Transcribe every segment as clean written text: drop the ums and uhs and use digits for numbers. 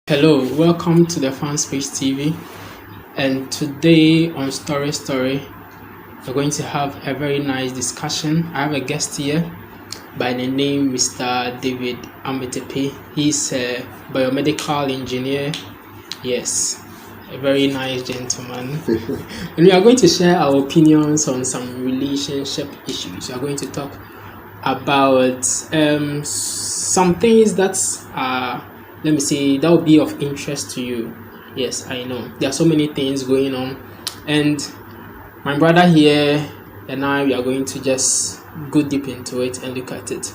Hello, welcome to the Fan Space TV. And today on Story Story, we're going to have a very nice discussion. I have a guest here by the name Mr. David Ametepe. He's a biomedical engineer. Yes, a very nice gentleman. And we are going to share our opinions on some relationship issues. We are going to talk about some things that are, let me say, that will be of interest to you. Yes, I know there are so many things going on, and my brother here and I, we are going to just go deep into it and look at it.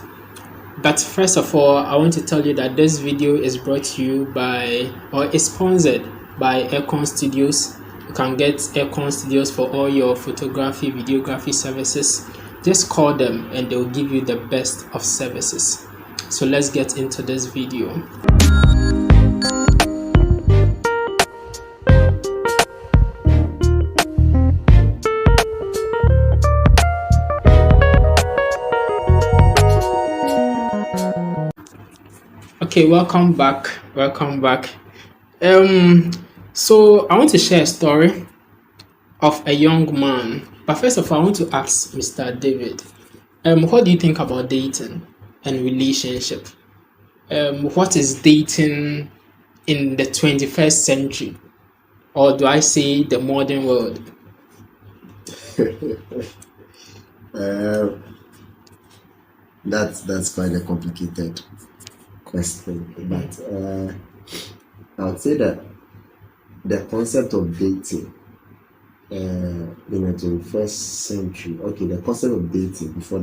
But first of all, I want to tell you that this video is brought to you by, or is sponsored by Aircon Studios. You can get Aircon Studios for all your photography, videography services. Just call them and they'll give you the best of services. So let's get into this video. Okay, welcome back. So I want to share a story of a young man. But first of all, I want to ask Mr. David, what do you think about dating and relationship? What is dating in the 21st century? Or do I say the modern world? That's quite a complicated question, but I would say that the concept of dating in the 21st century, okay, the concept of dating before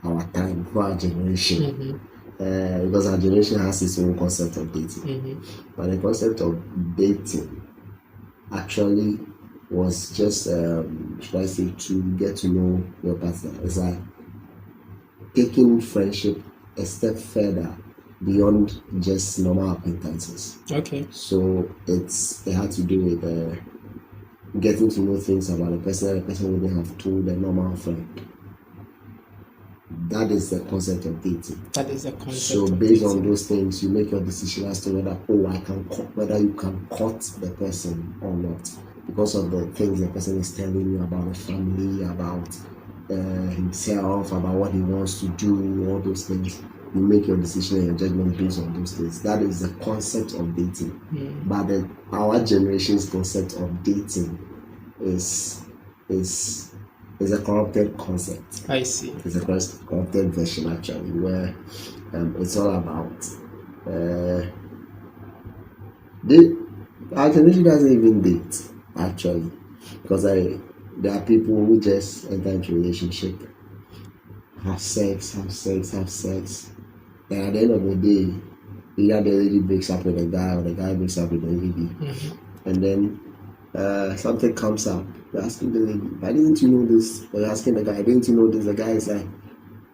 our time, before our generation, because our generation has its own concept of dating, but the concept of dating actually was just, should I say, to get to know your partner. It's like taking friendship a step further beyond just normal acquaintances. Okay. So it had to do with getting to know things about the person that the person wouldn't have told a normal friend. That is the concept of dating. That is the concept. So of based dating. on those things, you make your decision as to whether you can cut the person or not, because of the things the person is telling you about the family, about himself, about what he wants to do, all those things. You make your decision and your judgment based on those things. That is the concept of dating. But our generation's concept of dating is a corrupted concept. I see. It's a corrupted version actually, where it's all about our generation doesn't even date actually, because there are people who just enter into a relationship, have sex, and at the end of the day, either the lady breaks up with the guy or the guy breaks up with the lady, and then something comes up. You're asking the lady, "Why didn't you know this?" Or you're asking the guy, "Didn't you know this?" The guy is like,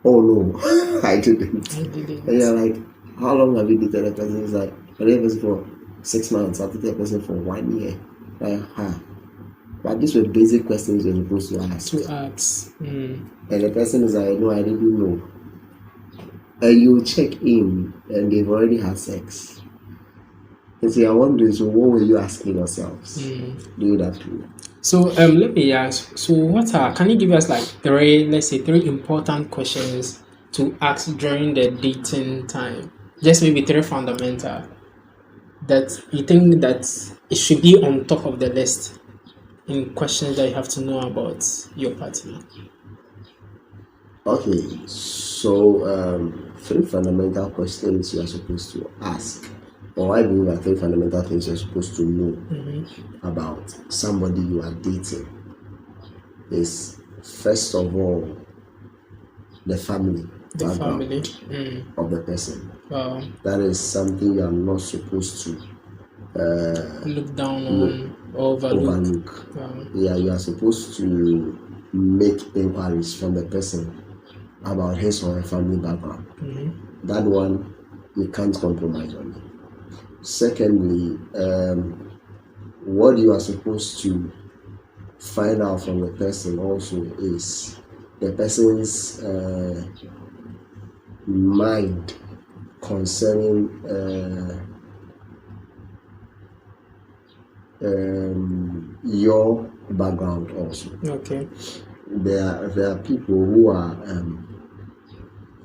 "Oh no, I didn't." And you're like, "How long have you dated a person?" He's like, "I dated a person for 6 months. I've dated a person for 1 year." Like, but these were basic questions you're supposed to ask. And the person is like, "No, I didn't know." And you check in and they've already had sex. And so I wonder, so what were you asking yourselves? Do that too. So let me ask. So can you give us like three important questions to ask during the dating time? Just maybe three fundamental that you think that it should be on top of the list in questions that you have to know about your partner. Okay, so three fundamental questions you are supposed to ask, or I believe are three fundamental things you're supposed to know about somebody you are dating is, first of all, the family background of the person. Wow. That is something you are not supposed to look down on or overlook. Wow. Yeah, you are supposed to make inquiries from the person about his or her family background. That one you can't compromise on. Secondly, what you are supposed to find out from the person also is the person's mind concerning your background also. Okay. There are people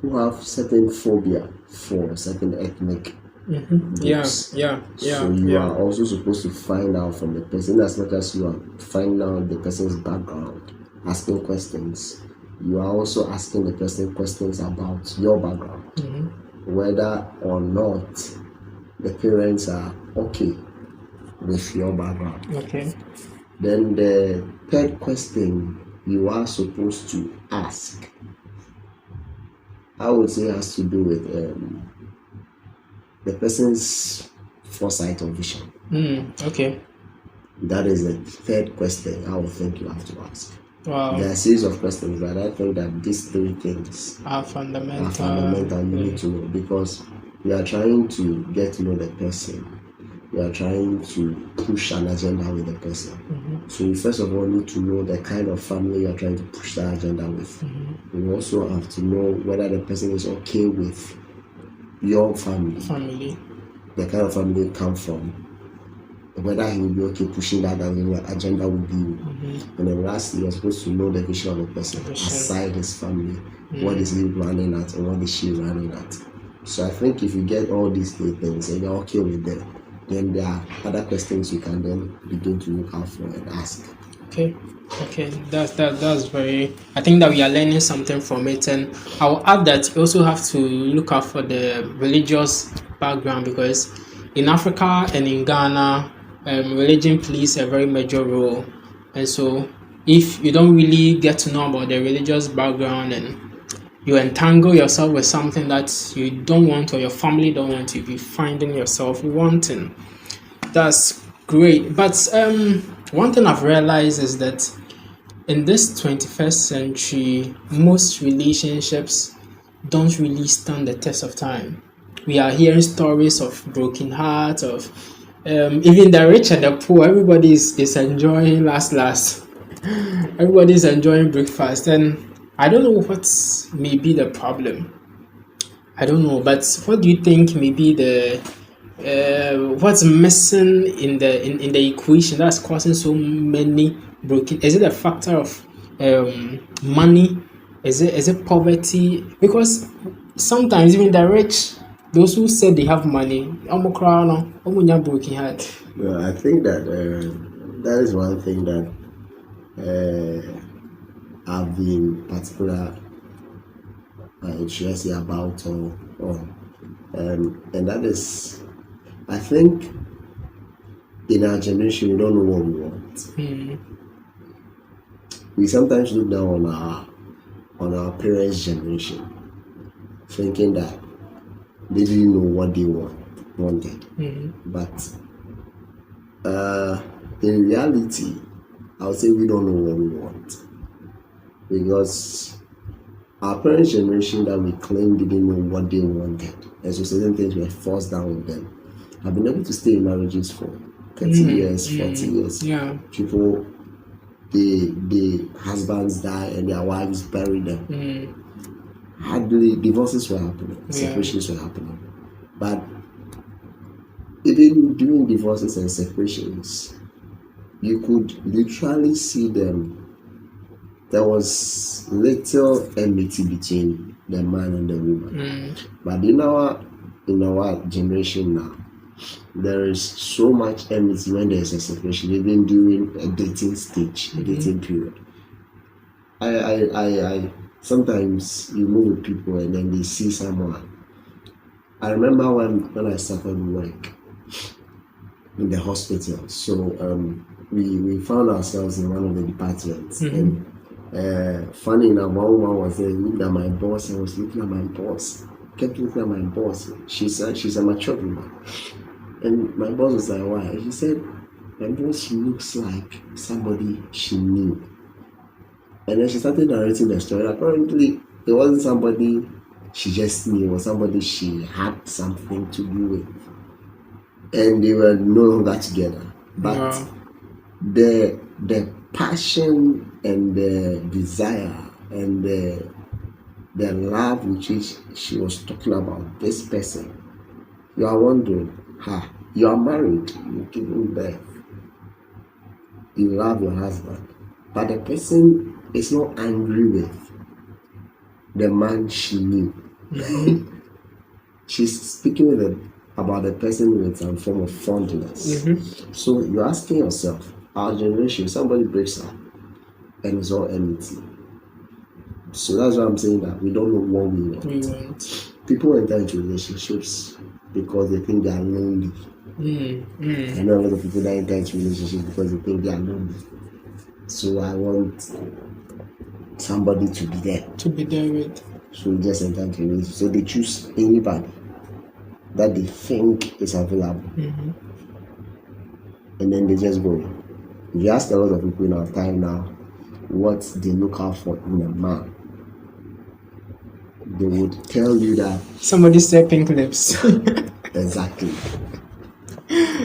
who have certain phobia for certain ethnic Yeah, groups. yeah, So yeah, you yeah. are also supposed to find out from the person, as much as you are finding out the person's background, asking questions. You are also asking the person questions about your background, whether or not the parents are okay with your background. Okay. Then the third question you are supposed to ask, I would say, has to do with the person's foresight or vision. Okay. That is the third question I would think you have to ask. Wow. There are a series of questions, but I think that these three things Are fundamental. are fundamental. You need to know, because we are trying to get to know the person. We are trying to push an agenda with the person. So you first of all need to know the kind of family you are trying to push that agenda with. You also have to know whether the person is okay with your family, the kind of family you come from, whether he will be okay pushing that agenda with you. And then lastly, you're supposed to know the vision of the person aside his family. What is he running at, and what is she running at? So I think if you get all these three things and you're okay with them, then there are other questions you can then begin to look out for and ask. Okay, that's very. I think that we are learning something from it, and I'll add that you also have to look out for the religious background, because in Africa and in Ghana, religion plays a very major role, and so if you don't really get to know about the religious background and you entangle yourself with something that you don't want or your family don't want, to be finding yourself wanting. That's great. But one thing I've realized is that in this 21st century, most relationships don't really stand the test of time. We are hearing stories of broken hearts, of even the rich and the poor. Everybody is enjoying last. Everybody's enjoying breakfast, and I don't know what may be the problem. I don't know, but what do you think may be the what's missing in the equation that's causing so many broken? Is it a factor of money? Is it poverty? Because sometimes even the rich, those who say they have money, broken heart. Well, I think that that is one thing that I've been particular interested about, and that is, I think in our generation we don't know what we want. We sometimes look down on our parents' generation, thinking that they didn't know what they wanted. But in reality, I would say we don't know what we want, because our parents' generation that we claim didn't know what they wanted, and so certain things were forced down on them, have been able to stay in marriages for 30 years, 40 years. Yeah. People, the husbands die and their wives bury them. Hardly divorces were happening, separations were happening. But even during divorces and separations, you could literally see them. There was little enmity between the man and the woman. But in our generation now, there is so much enmity when there is a separation, even during a dating stage, a dating period. I sometimes you move with people and then they see someone. I remember when I started work in the hospital, so we found ourselves in one of the departments, and funny enough, one woman was there, looked at my boss, and was looking at my boss, kept looking at my boss. She's a mature woman, and my boss was like, why? And she said, my boss looks like somebody she knew. And then she started narrating the story. Apparently, it wasn't somebody she just knew, it was somebody she had something to do with, and they were no longer together. But the passion and the desire and the love which she was talking about this person, you are wondering, you are married, you're giving birth, you love your husband, but the person is not angry with the man she knew. She's speaking about the person with some form of fondness. So you're asking yourself, our generation, somebody breaks up and it's all empty. So that's why I'm saying that we don't know what we want. People enter into relationships because they think they are lonely. I know a lot of people that enter into relationships because they think they are lonely. So I want somebody to be there. With. So we just enter into relationship. So they choose anybody that they think is available. And then they just go. If you ask a lot of people in our time now what they look out for in a man, they would tell you that somebody said pink lips. Exactly.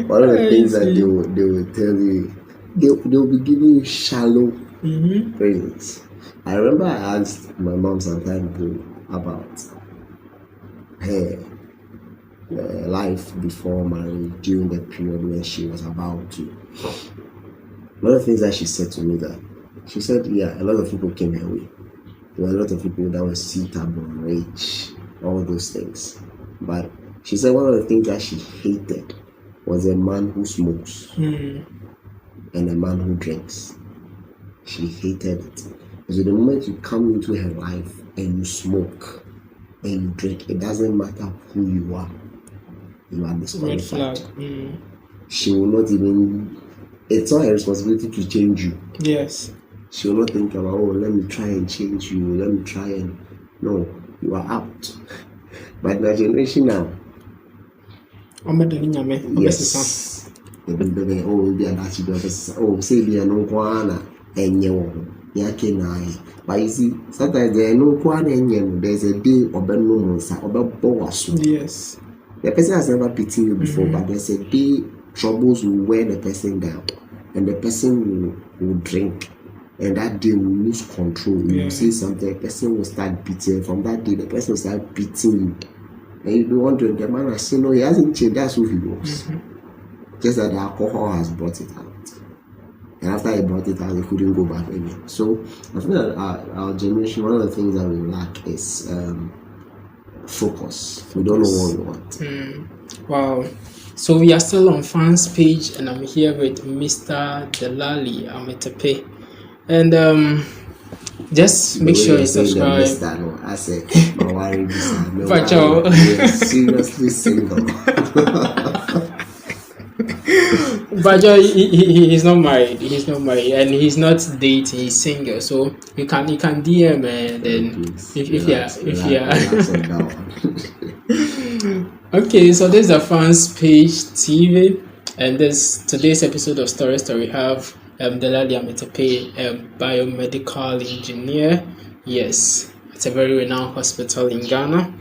One of the things that they will tell you, they will be giving you shallow praises. I remember I asked my mom some time ago about her life before marriage, during the period when she was about to. One of the things that she said to me, that she said, yeah, a lot of people came her way. There were a lot of people that were suitable, rich, all those things. But she said one of the things that she hated was a man who smokes and a man who drinks. She hated it. So the moment you come into her life and you smoke and you drink, it doesn't matter who you are disqualified. She will not even, it's not her responsibility to change you. Yes. She will not think about, oh, let me try and change you, let me try and, no, you are out. But the generation now, yes, say be no kwana enye wo yake na. But you see, sometimes there no kwana enye, there's a day obeno monsa obebo waso. Yes. The person has never pitied you before, but there's a day troubles will wear the person down, and the person will drink, and that day will lose control. You will say something, the person will start beating. From that day, the person will start beating you. And you don't want to, the man has said, no, he hasn't changed, that's who he was. Just that the alcohol has brought it out. And after he brought it out, he couldn't go back again. So I think that our generation, one of the things that we lack is focus. We don't know what we want. Wow. So we are still on fans page, and I'm here with Mr. Delali Ametepe. And just make sure you subscribe. I said, my wife is seriously single. But he's not married. He's not married, and he's not dating. He's single. So you can DM, and then if you are. Okay, so this is the fans page TV, and today's episode of Story we have Delali Ametepe, biomedical engineer. Yes, it's a very renowned hospital in Ghana.